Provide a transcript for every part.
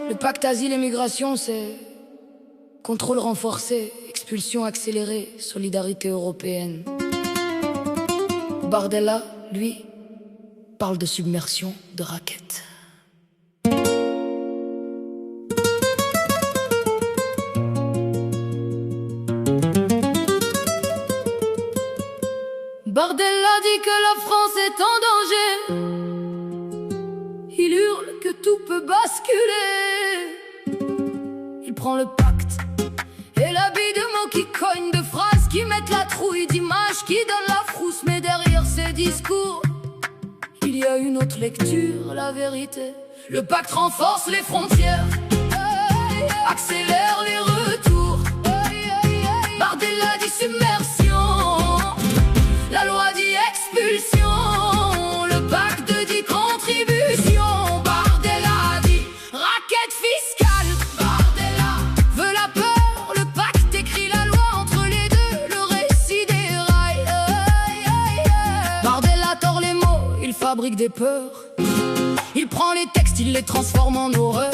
Le pacte asile et migration, c'est contrôle renforcé, expulsion accélérée, solidarité européenne. Bardella, lui, parle de submersion de raquettes. Bardella dit que la France est en danger. Il hurle que tout peut basculer. Il prend le pacte et l'habit de mots qui cognent, de phrases qui mettent la trouille, d'images qui donnent la frousse. Mais derrière ces discours, il y a une autre lecture, la vérité. Le pacte renforce les frontières, accélère les retours. Bardella dit submersion, la loi dit expulsion, le pacte dit contribution. Bardella dit raquette fiscale. Bardella veut la peur, le pacte écrit la loi entre les deux, le récit des rails. Bardella tord les mots, il fabrique des peurs. Il prend les textes, il les transforme en horreur.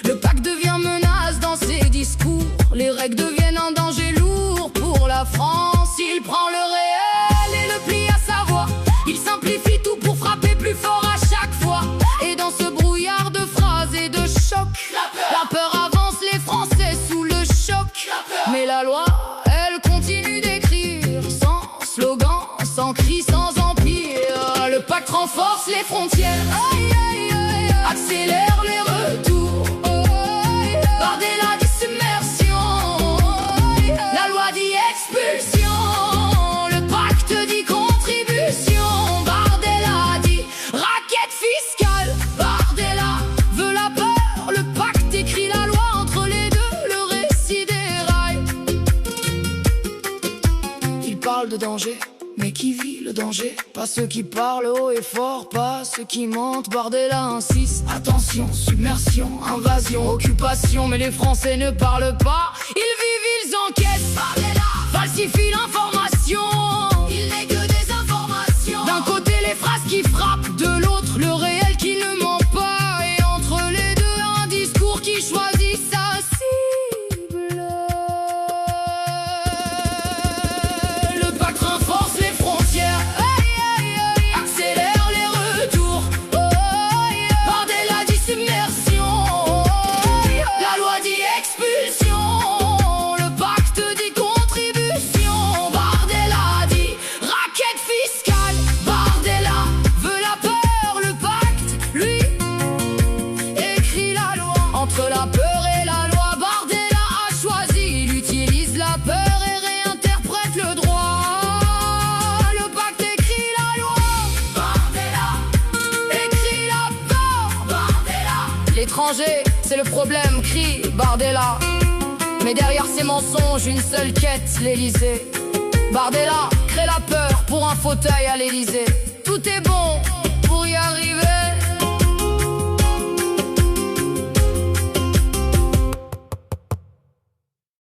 Le pacte devient menace dans ses discours. Les règles deviennent un danger lourd pour la France. Il prend le réel et le plie à sa voix. Il simplifie tout pour frapper plus fort à chaque fois. Et dans ce brouillard de phrases et de chocs, la peur avance, les Français sous le choc. Mais la loi, elle continue d'écrire, sans slogan, sans cri, sans empire. Le pacte renforce les frontières, accélère les retours. Bardella dit submersion, la loi dit expulsion, le pacte dit contribution. Bardella dit raquette fiscale. Bardella veut la peur, le pacte écrit la loi entre les deux, le récit des rails. Il parle de danger, mais qui vit le danger? Pas ceux qui parlent haut et fort, pas ceux qui mentent. Bardella insiste, attention, submersion, invasion, occupation. Mais les Français ne parlent pas, ils vivent, ils enquêtent. Bardella falsifie l'information, il n'est que des informations. D'un côté les phrases qui frappent, de l'autre le réel qui ne ment pas. Et entre les deux un discours qui choisit sa cible. Le pacte renforce les frontières, accélère les retours. Bardella dit submersion, la loi dit expulsion, le pacte dit contribution. Bardella dit raquette fiscale. Bardella veut la peur, le pacte, lui, écrit la loi entre la peur et la loi. Bardella a choisi, il utilise la peur et réinterprète le droit. Le pacte écrit la loi, Bardella écrit la peur. Bardella, l'étranger, c'est le problème, crie Bardella. Mais derrière ces mensonges, une seule quête, l'Élysée. Bardella crée la peur pour un fauteuil à l'Élysée. Tout est bon,